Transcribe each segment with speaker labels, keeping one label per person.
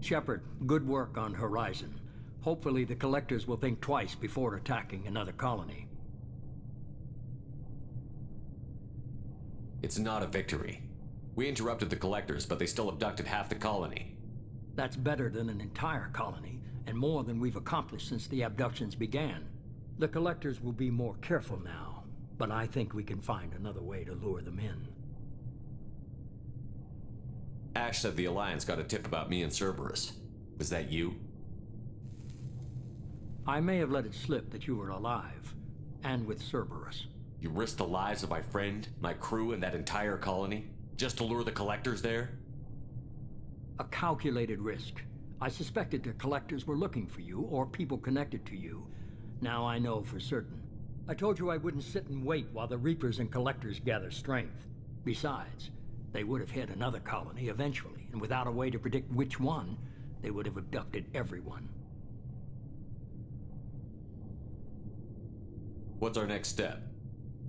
Speaker 1: Shepard, good work on Horizon. Hopefully the Collectors will think twice before attacking another colony.
Speaker 2: It's not a victory. We interrupted the Collectors, but they still abducted half the colony.
Speaker 1: That's better than an entire colony, and more than we've accomplished since the abductions began. The Collectors will be more careful now, but I think we can find another way to lure them in.
Speaker 2: Ash said the Alliance got a tip about me and Cerberus. Was that you?
Speaker 1: I may have let it slip that you were alive, and with Cerberus.
Speaker 2: You risked the lives of my friend, my crew, and that entire colony, just to lure the Collectors there?
Speaker 1: A calculated risk. I suspected the Collectors were looking for you, or people connected to you. Now I know for certain. I told you I wouldn't sit and wait while the Reapers and Collectors gather strength. Besides, they would have hit another colony eventually, and without a way to predict which one, they would have abducted everyone.
Speaker 2: What's our next step?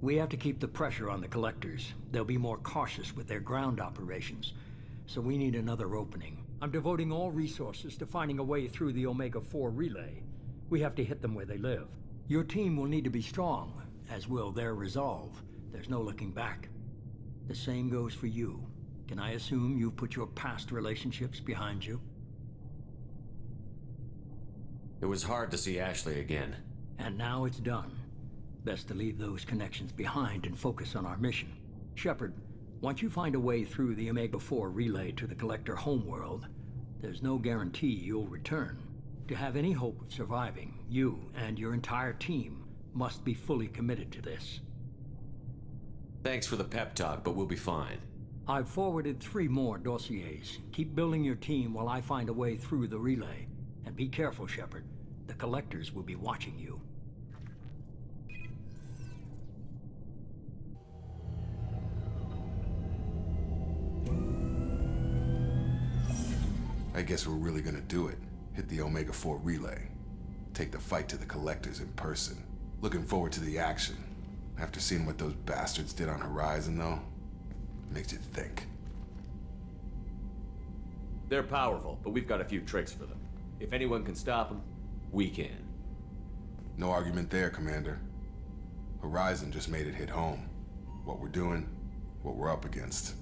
Speaker 1: We have to keep the pressure on the Collectors. They'll be more cautious with their ground operations, so we need another opening. I'm devoting all resources to finding a way through the Omega-4 relay. We have to hit them where they live. Your team will need to be strong, as will their resolve. There's no looking back. The same goes for you. Can I assume you've put your past relationships behind you?
Speaker 2: It was hard to see Ashley again.
Speaker 1: And now it's done. Best to leave those connections behind and focus on our mission. Shepard, once you find a way through the Omega-4 relay to the Collector homeworld, there's no guarantee you'll return. To have any hope of surviving, you and your entire team must be fully committed to this.
Speaker 2: Thanks for the pep talk, but we'll be fine.
Speaker 1: I've forwarded 3 more dossiers. Keep building your team while I find a way through the relay. And be careful, Shepard. The Collectors will be watching you.
Speaker 3: I guess we're really gonna do it. Hit the Omega-4 relay. Take the fight to the Collectors in person. Looking forward to the action. After seeing what those bastards did on Horizon, though, makes you think.
Speaker 2: They're powerful, but we've got a few tricks for them. If anyone can stop them, we can.
Speaker 3: No argument there, Commander. Horizon just made it hit home. What we're doing, what we're up against.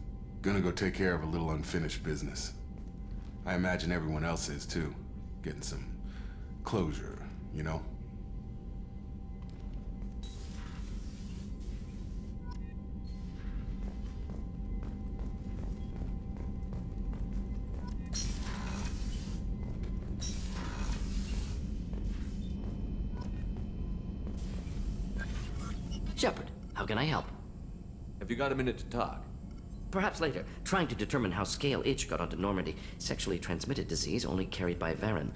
Speaker 3: Gonna go take care of a little unfinished business. I imagine everyone else is too. Getting some closure, you know?
Speaker 4: Shepard, how can I help?
Speaker 2: Have you got a minute to talk?
Speaker 4: Perhaps later. Trying to determine how Scale Itch got onto Normandy. Sexually transmitted disease only carried by Varen.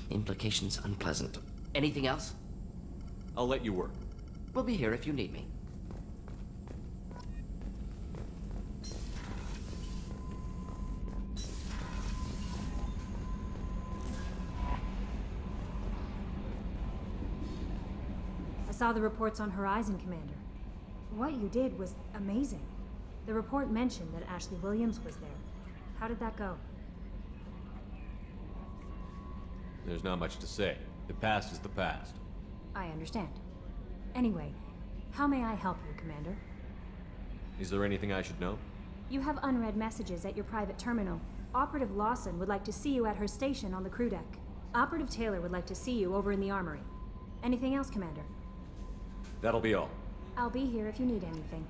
Speaker 4: Implications unpleasant. Anything else?
Speaker 2: I'll let you work.
Speaker 4: We'll be here if you need me.
Speaker 5: I saw the reports on Horizon, Commander. What you did was amazing. The report mentioned that Ashley Williams was there. How did that go?
Speaker 2: There's not much to say. The past is the past.
Speaker 5: I understand. Anyway, how may I help you, Commander?
Speaker 2: Is there anything I should know?
Speaker 5: You have unread messages at your private terminal. Operative Lawson would like to see you at her station on the crew deck. Operative Taylor would like to see you over in the armory. Anything else, Commander?
Speaker 2: That'll be all.
Speaker 5: I'll be here if you need anything.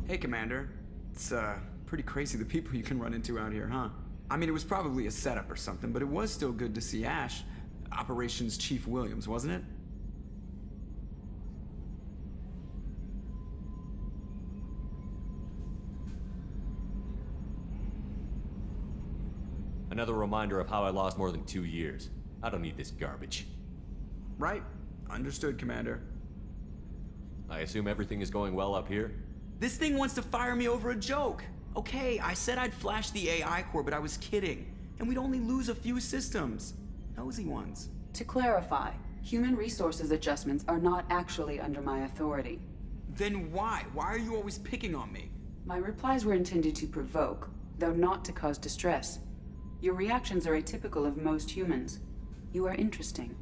Speaker 6: Hey, Commander. It's, pretty crazy the people you can run into out here, huh? I mean, it was probably a setup or something, but it was still good to see Ash. Operations Chief Williams, wasn't it?
Speaker 2: Another reminder of how I lost more than 2 years. I don't need this garbage.
Speaker 6: Right. Understood, Commander.
Speaker 2: I assume everything is going well up here?
Speaker 6: This thing wants to fire me over a joke. Okay, I said I'd flash the AI core, but I was kidding. And we'd only lose a few systems. Nosy ones.
Speaker 7: To clarify, human resources adjustments are not actually under my authority.
Speaker 6: Then why? Why are you always picking on me?
Speaker 7: My replies were intended to provoke, though not to cause distress. Your reactions are atypical of most humans. You are interesting.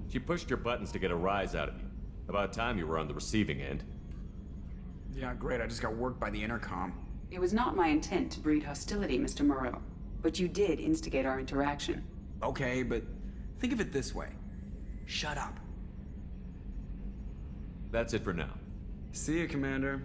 Speaker 2: She pushed your buttons to get a rise out of you. About time you were on the receiving end.
Speaker 6: Yeah, great. I just got worked by the intercom.
Speaker 7: It was not my intent to breed hostility, Mr. Moreau, but you did instigate our interaction.
Speaker 6: Okay, but think of it this way. Shut up.
Speaker 2: That's it for now.
Speaker 6: See you, Commander.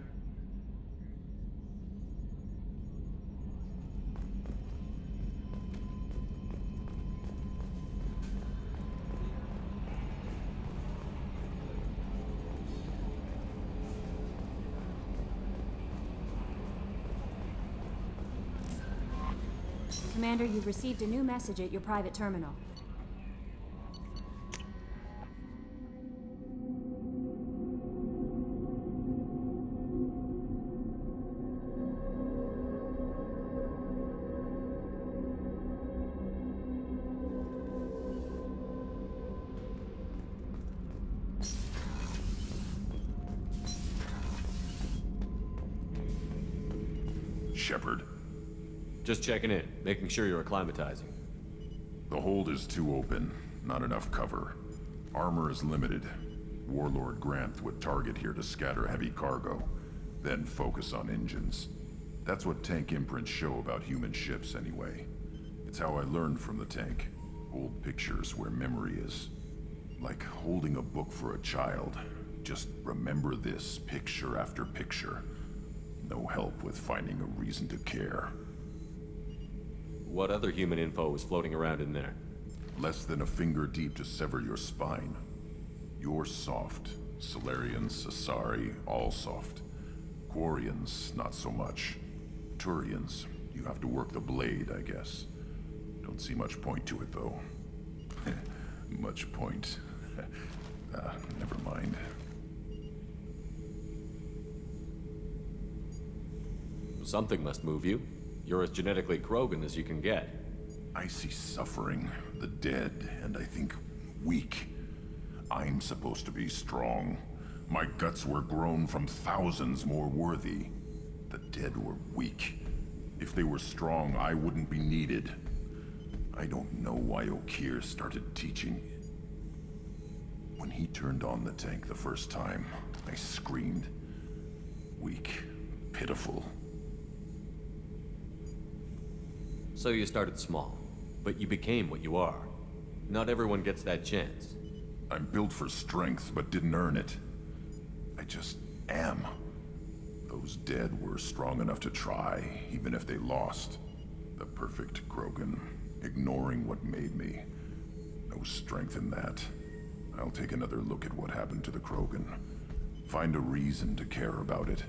Speaker 5: Commander, you've received a new message at your private terminal.
Speaker 8: Shepard,
Speaker 2: Just checking in, making sure you're acclimatizing.
Speaker 8: the hold is too open. Not enough cover. Armor is limited. Warlord Granth would target here to scatter heavy cargo, then focus on engines. That's what tank imprints show about human ships anyway. It's how I learned from the tank. Old pictures where memory is. Like holding a book for a child. Just remember this picture after picture. No help with finding a reason to care.
Speaker 2: What other human info was floating around in there?
Speaker 8: Less than a finger deep to sever your spine. You're soft. Solarians, Asari, all soft. Quarians, not so much. Turians, you have to work the blade, I guess. Don't see much point to it, though. Much point. Never mind.
Speaker 2: Something must move you. You're as genetically Krogan as you can get.
Speaker 8: I see suffering, the dead, and I think weak. I'm supposed to be strong. My guts were grown from thousands more worthy. The dead were weak. If they were strong, I wouldn't be needed. I don't know why Okeer started teaching. When he turned on the tank the first time, I screamed. Weak, pitiful.
Speaker 2: So you started small, but you became what you are. Not everyone gets that chance.
Speaker 8: I'm built for strength, but didn't earn it. I just am. Those dead were strong enough to try, even if they lost. The perfect Krogan, ignoring what made me. No strength in that. I'll take another look at what happened to the Krogan. Find a reason to care about it.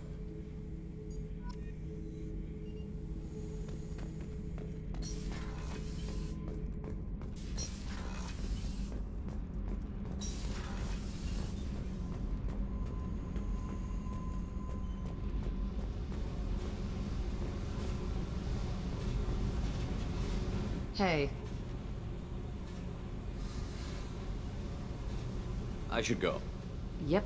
Speaker 9: Hey,
Speaker 2: I should go.
Speaker 9: yep.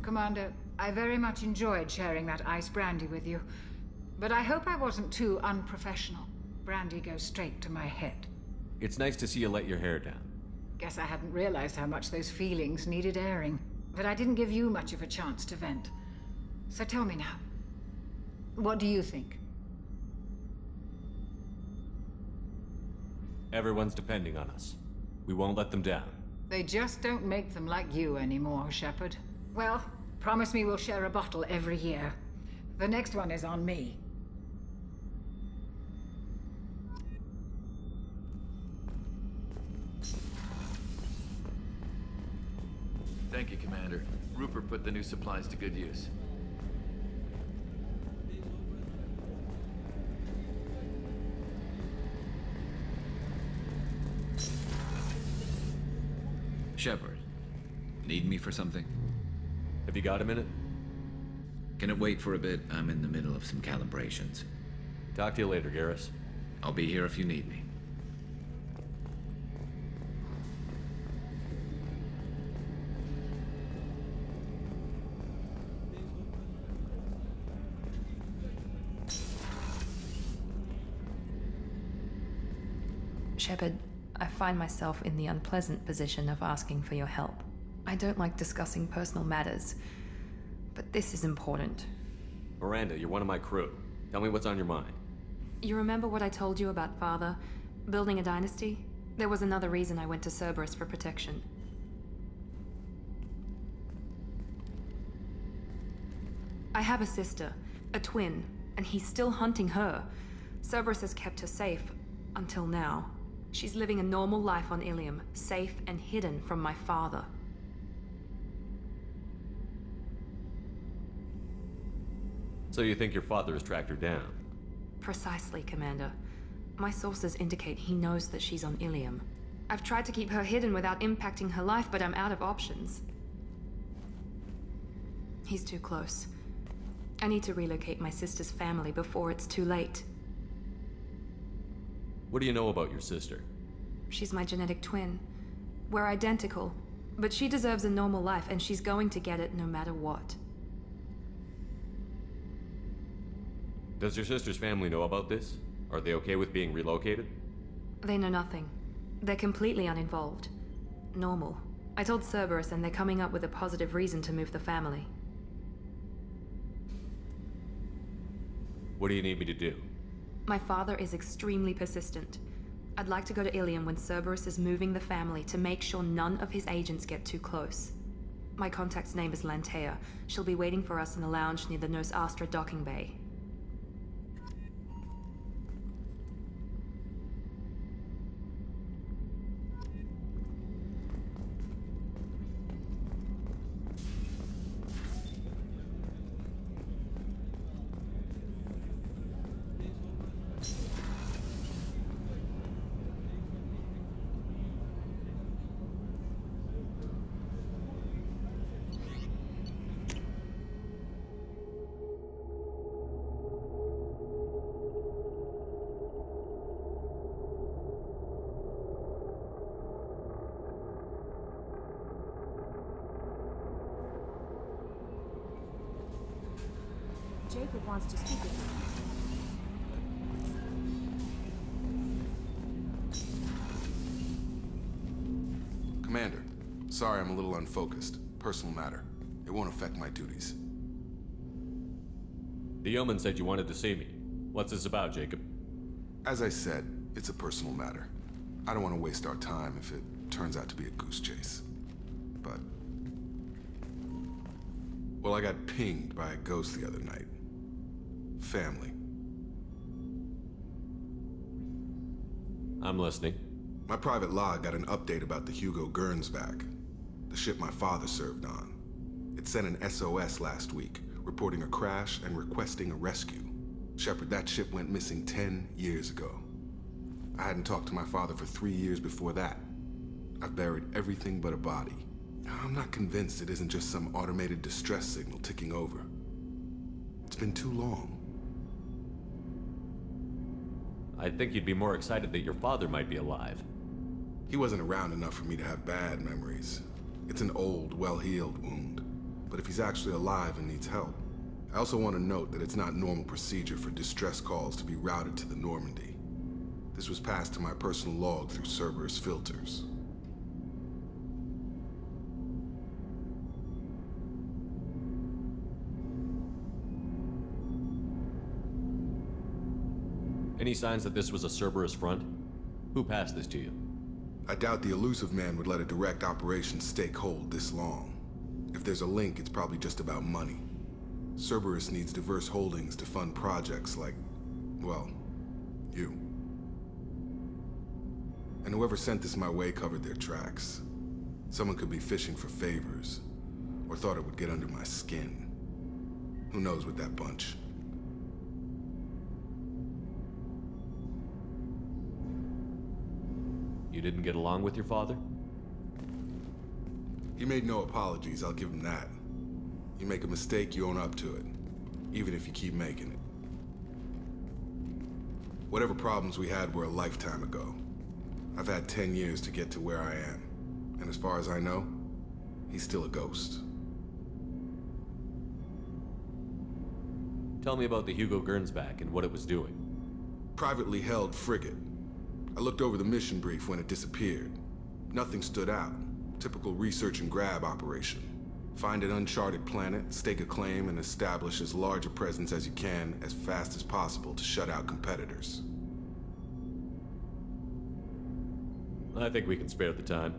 Speaker 10: Commander, I very much enjoyed sharing that ice brandy with you, but I hope I wasn't too unprofessional. Brandy goes straight to my head.
Speaker 2: It's nice to see you let your hair down.
Speaker 10: Guess I hadn't realized how much those feelings needed airing. But I didn't give you much of a chance to vent. So tell me now. What do you think?
Speaker 2: Everyone's depending on us. We won't let them down.
Speaker 10: They just don't make them like you anymore, Shepard. Well, promise me we'll share a bottle every year. The next one is on me.
Speaker 11: Thank you, Commander. Rupert put the new supplies to good use.
Speaker 12: Shepard, need me for something?
Speaker 2: Have you got a minute?
Speaker 12: Can it wait for a bit? I'm in the middle of some calibrations.
Speaker 2: Talk to you later, Garrus.
Speaker 12: I'll be here if you need me.
Speaker 9: Shepard, I find myself in the unpleasant position of asking for your help. I don't like discussing personal matters, but this is important.
Speaker 2: Miranda, you're one of my crew. Tell me what's on your mind.
Speaker 9: You remember what I told you about Father? Building a dynasty? There was another reason I went to Cerberus for protection. I have a sister, a twin, and he's still hunting her. Cerberus has kept her safe, until now. She's living a normal life on Ilium, safe and hidden from my father.
Speaker 2: So you think your father has tracked her down?
Speaker 9: Precisely, Commander. My sources indicate he knows that she's on Ilium. I've tried to keep her hidden without impacting her life, but I'm out of options. He's too close. I need to relocate my sister's family before it's too late.
Speaker 2: What do you know about your sister?
Speaker 9: She's my genetic twin. We're identical, but she deserves a normal life, and she's going to get it no matter what.
Speaker 2: Does your sister's family know about this? Are they okay with being relocated?
Speaker 9: They know nothing. They're completely uninvolved. Normal. I told Cerberus, and they're coming up with a positive reason to move the family.
Speaker 2: What do you need me to do?
Speaker 9: My father is extremely persistent. I'd like to go to Ilium when Cerberus is moving the family to make sure none of his agents get too close. My contact's name is Lantea. She'll be waiting for us in a lounge near the Nos Astra docking bay.
Speaker 5: Jacob wants to speak with you.
Speaker 3: Commander, sorry I'm a little unfocused. Personal matter. It won't affect my duties.
Speaker 2: The yeoman said you wanted to see me. What's this about, Jacob?
Speaker 3: As I said, it's a personal matter. I don't want to waste our time if it turns out to be a goose chase. But... well, I got pinged by a ghost the other night. Family.
Speaker 2: I'm listening.
Speaker 3: My private log got an update about the Hugo Gernsback, the ship my father served on. It sent an SOS last week, reporting a crash and requesting a rescue. Shepard, that ship went missing 10 years ago. I hadn't talked to my father for 3 years before that. I've buried everything but a body. I'm not convinced it isn't just some automated distress signal ticking over. It's been too long.
Speaker 2: I think you'd be more excited that your father might be alive.
Speaker 3: He wasn't around enough for me to have bad memories. It's an old, well-healed wound. But if he's actually alive and needs help, I also want to note that it's not normal procedure for distress calls to be routed to the Normandy. This was passed to my personal log through Cerberus filters.
Speaker 2: Any signs that this was a Cerberus front? Who passed this to you?
Speaker 3: I doubt the Elusive Man would let a direct operation stake hold this long. If there's a link, it's probably just about money. Cerberus needs diverse holdings to fund projects like, well, you. And whoever sent this my way covered their tracks. Someone could be fishing for favors, or thought it would get under my skin. Who knows with that bunch?
Speaker 2: You didn't get along with your father?
Speaker 3: He made no apologies, I'll give him that. You make a mistake, you own up to it. Even if you keep making it. Whatever problems we had were a lifetime ago. I've had 10 years to get to where I am. And as far as I know, he's still a ghost.
Speaker 2: Tell me about the Hugo Gernsback and what it was doing.
Speaker 3: Privately held frigate. I looked over the mission brief when it disappeared. Nothing stood out. Typical research and grab operation. Find an uncharted planet, stake a claim, and establish as large a presence as you can as fast as possible to shut out competitors.
Speaker 2: I think we can spare the time.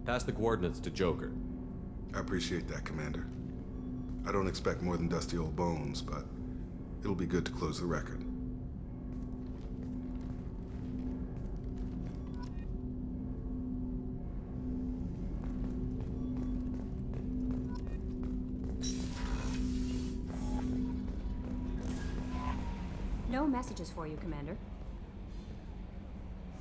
Speaker 2: Pass the coordinates to Joker.
Speaker 3: I appreciate that, Commander. I don't expect more than dusty old bones, but it'll be good to close the record.
Speaker 5: No messages for you, Commander.